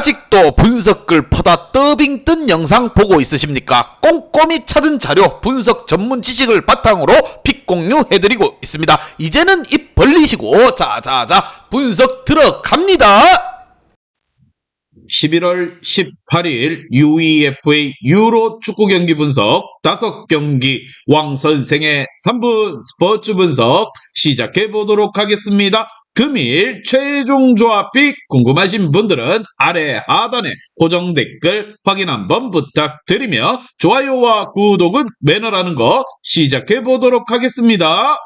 아직도 분석글 퍼다 더빙 뜬 영상 보고 있으십니까? 꼼꼼히 찾은 자료, 분석 전문 지식을 바탕으로 픽 공유해드리고 있습니다. 이제는 입 벌리시고 자자자 분석 들어갑니다. 11월 18일 UEFA 유로 축구 경기 분석 5경기 왕 선생의 3분 스포츠 분석 시작해 보도록 하겠습니다. 금일 최종 조합픽 궁금하신 분들은 아래 하단에 고정 댓글 확인 한번 부탁드리며 좋아요와 구독은 매너라는 거 시작해 보도록 하겠습니다.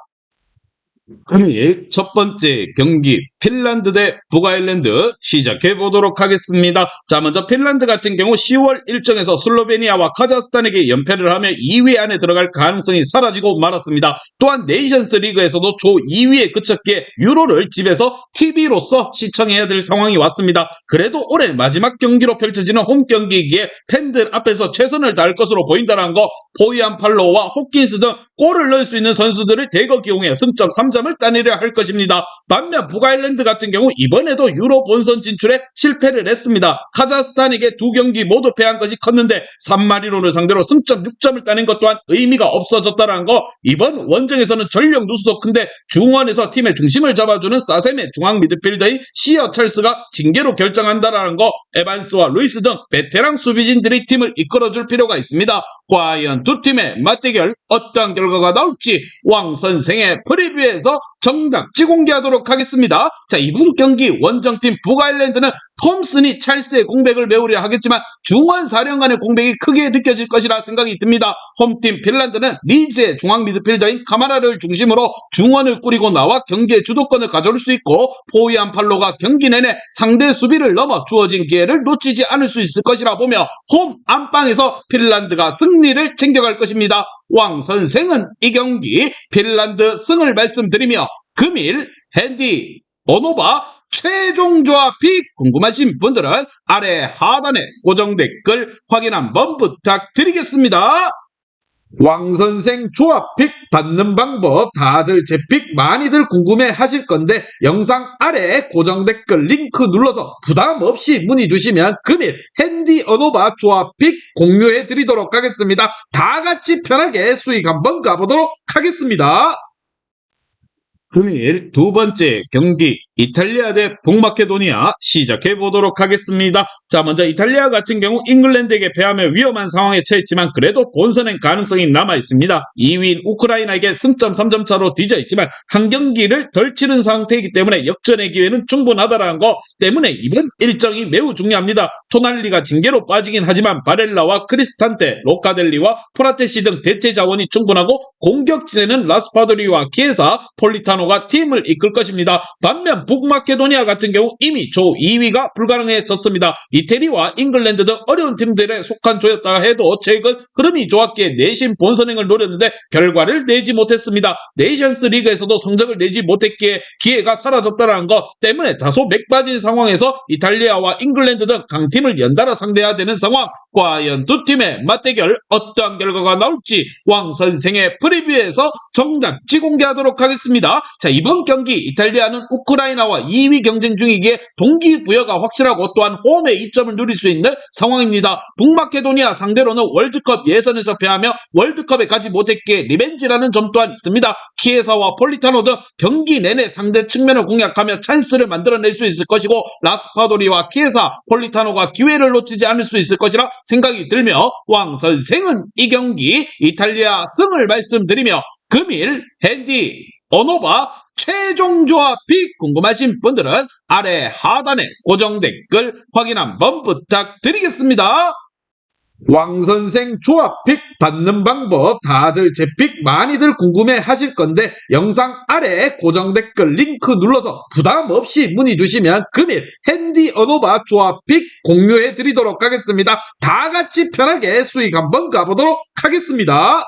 금일 첫 번째 경기 핀란드 대 북아일랜드 시작해 보도록 하겠습니다. 자, 먼저 핀란드 같은 경우 10월 일정에서 슬로베니아와 카자흐스탄에게 연패를 하며 2위 안에 들어갈 가능성이 사라지고 말았습니다. 또한 네이션스 리그에서도 조 2위에 그쳤기에 유로를 집에서 TV로서 시청해야 될 상황이 왔습니다. 그래도 올해 마지막 경기로 펼쳐지는 홈 경기이기에 팬들 앞에서 최선을 다할 것으로 보인다는 거, 포이안 팔로우와 호킨스 등 골을 넣을 수 있는 선수들을 대거 기용해 승점 3점을 따내려 할 것입니다. 반면 북아일랜드 같은 경우 이번에도 유로 본선 진출에 실패를 했습니다. 카자흐스탄에게 2경기 모두 패한 것이 컸는데 산마리노를 상대로 승점 6점을 따낸 것 또한 의미가 없어졌다는 거, 이번 원정에서는 전력 누수도 큰데 중원에서 팀의 중심을 잡아주는 사셈의 중앙 미드필더인 시어 찰스가 징계로 결정한다는 거, 에반스와 루이스 등 베테랑 수비진들이 팀을 이끌어줄 필요가 있습니다. 과연 두 팀의 맞대결 어떠한 결과가 나올지 왕 선생의 프리뷰에서 정답지 공개하도록 하겠습니다. 자, 이번 경기 원정팀 북아일랜드는 톰슨이 찰스의 공백을 메우려 하겠지만 중원 사령관의 공백이 크게 느껴질 것이라 생각이 듭니다. 홈팀 핀란드는 리즈의 중앙 미드필더인 카마라를 중심으로 중원을 꾸리고 나와 경기의 주도권을 가져올 수 있고, 포이안 팔로가 경기 내내 상대 수비를 넘어 주어진 기회를 놓치지 않을 수 있을 것이라 보며 홈 안방에서 핀란드가 승리를 챙겨갈 것입니다. 왕 선생은 이 경기 핀란드 승을 말씀드리며 금일 핸디 오노바 최종 조합픽 궁금하신 분들은 아래 하단에 고정 댓글 확인 한번 부탁드리겠습니다. 왕선생 조합픽 받는 방법 다들 제 픽 많이들 궁금해 하실 건데 영상 아래 고정 댓글 링크 눌러서 부담 없이 문의 주시면 금일 핸디 언어바 조합픽 공유해 드리도록 하겠습니다. 다 같이 편하게 수익 한번 가보도록 하겠습니다. 금일 두 번째 경기 이탈리아 대 북마케도니아 시작해 보도록 하겠습니다. 자, 먼저 이탈리아 같은 경우 잉글랜드에게 패하며 위험한 상황에 처했지만 그래도 본선엔 가능성이 남아 있습니다. 2위인 우크라이나에게 승점 3점 차로 뒤져 있지만 한 경기를 덜 치른 상태이기 때문에 역전의 기회는 충분하다는 거 때문에 이번 일정이 매우 중요합니다. 토날리가 징계로 빠지긴 하지만 바렐라와 크리스탄테, 로카델리와 프라테시 등 대체 자원이 충분하고 공격진에는 라스파도리와 키에사, 폴리타노가 팀을 이끌 것입니다. 반면 북마케도니아 같은 경우 이미 조 2위가 불가능해졌습니다. 이태리와 잉글랜드 등 어려운 팀들에 속한 조였다 해도 최근 흐름이 좋았기에 내신 본선행을 노렸는데 결과를 내지 못했습니다. 네이션스 리그에서도 성적을 내지 못했기에 기회가 사라졌다는 것 때문에 다소 맥 빠진 상황에서 이탈리아와 잉글랜드 등 강팀을 연달아 상대해야 되는 상황, 과연 두 팀의 맞대결 어떠한 결과가 나올지 왕 선생의 프리뷰에서 정답지 공개하도록 하겠습니다. 자, 이번 경기 이탈리아는 우크라이나와 2위 경쟁 중이기에 동기부여가 확실하고 또한 홈에 이점을 누릴 수 있는 상황입니다. 북마케도니아 상대로는 월드컵 예선에서 패하며 월드컵에 가지 못했기에 리벤지라는 점 또한 있습니다. 키에사와 폴리타노 등 경기 내내 상대 측면을 공략하며 찬스를 만들어낼 수 있을 것이고, 라스파도리와 키에사, 폴리타노가 기회를 놓치지 않을 수 있을 것이라 생각이 들며 왕 선생은 이 경기 이탈리아 승을 말씀드리며 금일 핸디 언어바 최종 조합픽 궁금하신 분들은 아래 하단에 고정 댓글 확인 한번 부탁드리겠습니다. 왕선생 조합픽 받는 방법 다들 제 픽 많이들 궁금해 하실 건데 영상 아래 고정 댓글 링크 눌러서 부담 없이 문의 주시면 금일 핸디 언어바 조합픽 공유해 드리도록 하겠습니다. 다 같이 편하게 수익 한번 가보도록 하겠습니다.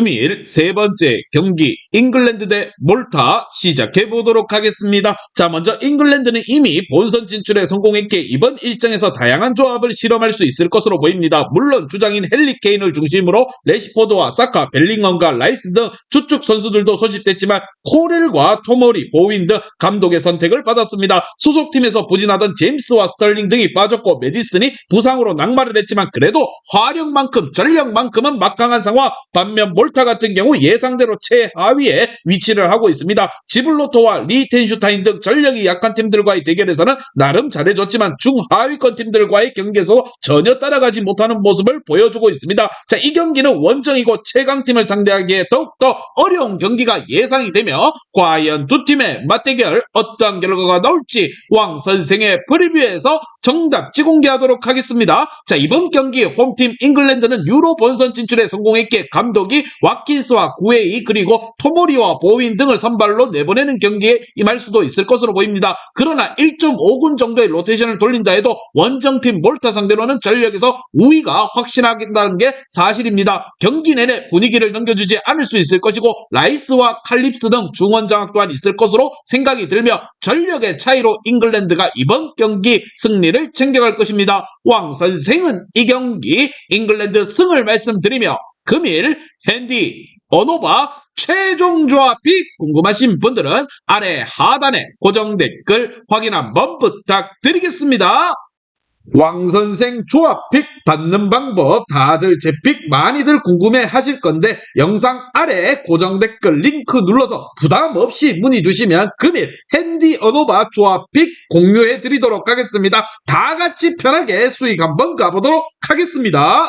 금일 세 번째 경기 잉글랜드 대 몰타 시작해 보도록 하겠습니다. 자, 먼저 잉글랜드는 이미 본선 진출에 성공했기에 이번 일정에서 다양한 조합을 실험할 수 있을 것으로 보입니다. 물론 주장인 헨리 케인을 중심으로 레시포드와 사카, 벨링엄과 라이스 등 주축 선수들도 소집됐지만 코렐과 토머리, 보윈 등 감독의 선택을 받았습니다. 소속팀에서 부진하던 제임스와 스털링 등이 빠졌고 메디슨이 부상으로 낙마를 했지만 그래도 화력만큼 전력만큼은 막강한 상황. 반면 몰타 같은 경우 예상대로 최하위에 위치를 하고 있습니다. 지블로토와 리텐슈타인 등 전력이 약한 팀들과의 대결에서는 나름 잘해줬지만 중하위권 팀들과의 경기에서 전혀 따라가지 못하는 모습을 보여주고 있습니다. 자, 이 경기는 원정이고 최강팀을 상대하기에 더욱더 어려운 경기가 예상이 되며 과연 두 팀의 맞대결 어떠한 결과가 나올지 왕 선생의 프리뷰에서 정답 지공개하도록 하겠습니다. 자, 이번 경기 홈팀 잉글랜드는 유로 본선 진출에 성공했기에 감독이 와킨스와 구웨이 그리고 토모리와 보윈 등을 선발로 내보내는 경기에 임할 수도 있을 것으로 보입니다. 그러나 1.5군 정도의 로테이션을 돌린다 해도 원정팀 몰타 상대로는 전력에서 우위가 확신하겠다는 게 사실입니다. 경기 내내 분위기를 넘겨주지 않을 수 있을 것이고 라이스와 칼립스 등 중원 장악 또한 있을 것으로 생각이 들며 전력의 차이로 잉글랜드가 이번 경기 승리를 챙겨갈 것입니다. 왕 선생은 이 경기 잉글랜드 승을 말씀드리며 금일 핸디 언오바 최종 조합이 궁금하신 분들은 아래 하단에 고정 댓글 확인 한번 부탁드리겠습니다. 왕선생 조합픽 받는 방법 다들 제 픽 많이들 궁금해 하실 건데 영상 아래 고정 댓글 링크 눌러서 부담 없이 문의 주시면 금일 핸디 언오바 조합픽 공유해 드리도록 하겠습니다. 다 같이 편하게 수익 한번 가보도록 하겠습니다.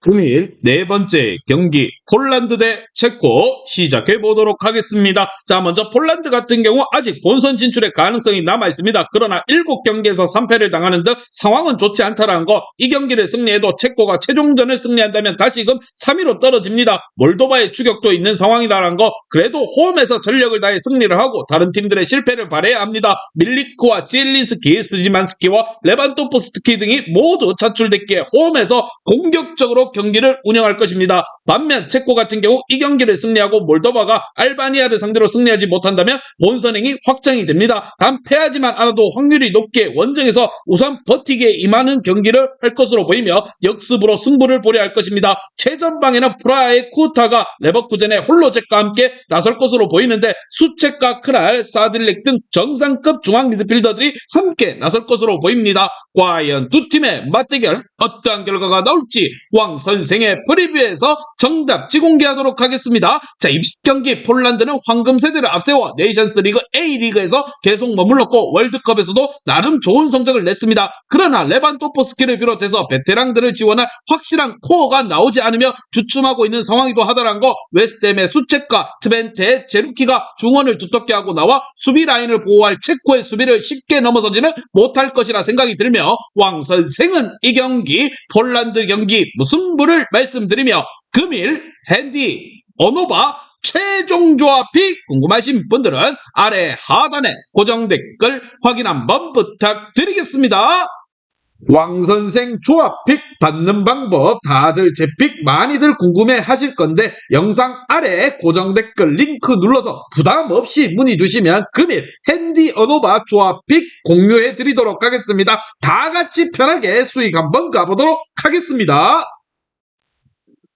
금일 네 번째 경기 폴란드 대 체코 시작해 보도록 하겠습니다. 자, 먼저 폴란드 같은 경우 아직 본선 진출의 가능성이 남아 있습니다. 그러나 7경기에서 3패를 당하는 등 상황은 좋지 않다라는 거. 이 경기를 승리해도 체코가 최종전을 승리한다면 다시금 3위로 떨어집니다. 몰도바의 추격도 있는 상황이라는 거. 그래도 홈에서 전력을 다해 승리를 하고 다른 팀들의 실패를 바라야 합니다. 밀리크와 지엘린스키, 스지만스키와 레반도프스키 등이 모두 차출됐기에 홈에서 공격적으로 경기를 운영할 것입니다. 반면 체코 같은 경우 이 경기를 승리하고 몰도바가 알바니아를 상대로 승리하지 못한다면 본선행이 확정이 됩니다. 단 패하지만 않아도 확률이 높게 원정에서 우선 버티기에 임하는 경기를 할 것으로 보이며 역습으로 승부를 보려 할 것입니다. 최전방에는 프라하의 쿠타가 레버쿠젠의 홀로젝과 함께 나설 것으로 보이는데 수체과 크랄, 사딜렉 등 정상급 중앙 미드필더들이 함께 나설 것으로 보입니다. 과연 두 팀의 맞대결 어떠한 결과가 나올지 왕 선생의 프리뷰에서 정답 지공개하도록 하겠습니다. 자, 이번 경기 폴란드는 황금 세대를 앞세워 네이션스 리그 A리그에서 계속 머물렀고 월드컵에서도 나름 좋은 성적을 냈습니다. 그러나 레반도프스키를 비롯해서 베테랑들을 지원할 확실한 코어가 나오지 않으며 주춤하고 있는 상황이기도 하다는 거. 웨스트햄의 수체과 트벤테, 제루키가 중원을 두텁게 하고 나와 수비 라인을 보호할 체코의 수비를 쉽게 넘어서지는 못할 것이라 생각이 들며 왕 선생은 이 경기 폴란드 경기 무승부를 말씀드리며 금일 핸디 언오바 최종 조합이 궁금하신 분들은 아래 하단에 고정 댓글 확인 한번 부탁드리겠습니다. 왕선생 조합픽 받는 방법 다들 제 픽 많이들 궁금해 하실 건데 영상 아래 고정 댓글 링크 눌러서 부담 없이 문의 주시면 금일 핸디 언오바 조합픽 공유해 드리도록 하겠습니다. 다 같이 편하게 수익 한번 가보도록 하겠습니다.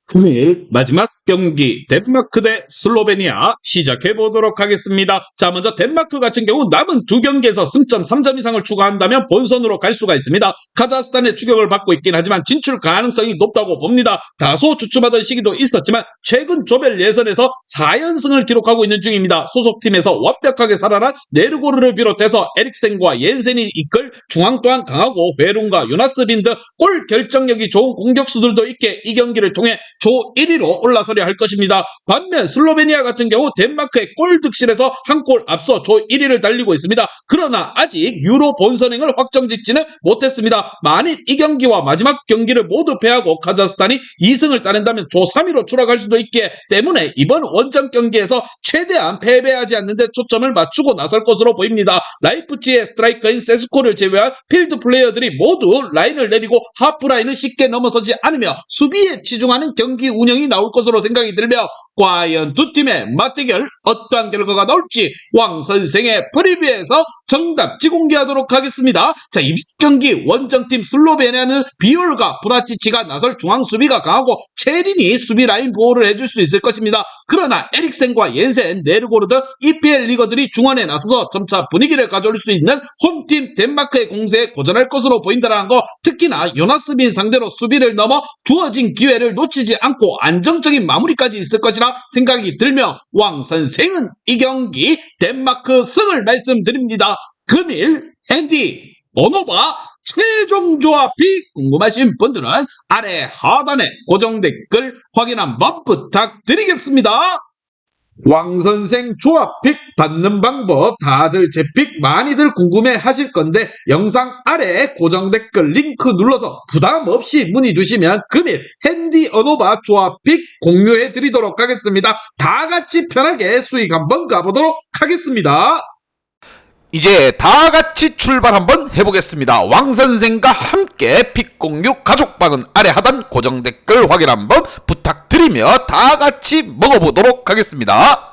금일 마지막 경기 덴마크 대 슬로베니아 시작해 보도록 하겠습니다. 자, 먼저 덴마크 같은 경우 남은 두 경기에서 승점 3점 이상을 추가한다면 본선으로 갈 수가 있습니다. 카자흐스탄의 추격을 받고 있긴 하지만 진출 가능성이 높다고 봅니다. 다소 주춤하던 시기도 있었지만 최근 조별 예선에서 4연승을 기록하고 있는 중입니다. 소속팀에서 완벽하게 살아난 네르고르를 비롯해서 에릭센과 옌센이 이끌 중앙 또한 강하고 베룬과 요나스 린 등 골 결정력이 좋은 공격수들도 있게 이 경기를 통해 조 1위로 올라서려 할 것입니다. 반면 슬로베니아 같은 경우 덴마크의 골 득실에서 한 골 앞서 조 1위를 달리고 있습니다. 그러나 아직 유로 본선행을 확정짓지는 못했습니다. 만일 이 경기와 마지막 경기를 모두 패하고 카자흐스탄이 2승을 따낸다면 조 3위로 추락할 수도 있기 때문에 이번 원정 경기에서 최대한 패배하지 않는 데 초점을 맞추고 나설 것으로 보입니다. 라이프치히의 스트라이커인 세스코를 제외한 필드 플레이어들이 모두 라인을 내리고 하프라인을 쉽게 넘어서지 않으며 수비에 치중하는 경기 경기 운영이 나올 것으로 생각이 들며 과연 두 팀의 맞대결 어떠한 결과가 나올지 왕 선생의 프리뷰에서 정답지 공개하도록 하겠습니다. 자, 이번 경기 원정팀 슬로베니아는 비올과 브라치치가 나설 중앙 수비가 강하고 체린이 수비 라인 보호를 해줄 수 있을 것입니다. 그러나 에릭센과 옌센, 네르고르드, EPL 리거들이 중원에 나서서 점차 분위기를 가져올 수 있는 홈팀 덴마크의 공세에 고전할 것으로 보인다는 거, 특히나 요나스빈 상대로 수비를 넘어 주어진 기회를 놓치지 않고 안정적인 마무리까지 있을 것이라 생각이 들며 왕 선생은 이 경기 덴마크 승을 말씀드립니다. 금일 핸디 언어바 최종 조합이 궁금하신 분들은 아래 하단에 고정 댓글 확인 한번 부탁드리겠습니다. 왕선생 조합픽 받는 방법 다들 제 픽 많이들 궁금해 하실 건데 영상 아래 고정 댓글 링크 눌러서 부담 없이 문의 주시면 금일 핸디 언어바 조합픽 공유해 드리도록 하겠습니다. 다 같이 편하게 수익 한번 가보도록 하겠습니다. 이제 다 같이 출발 한번 해보겠습니다. 왕 선생과 함께 픽 공유 가족방은 아래 하단 고정 댓글 확인 한번 부탁드리며 다 같이 먹어보도록 하겠습니다.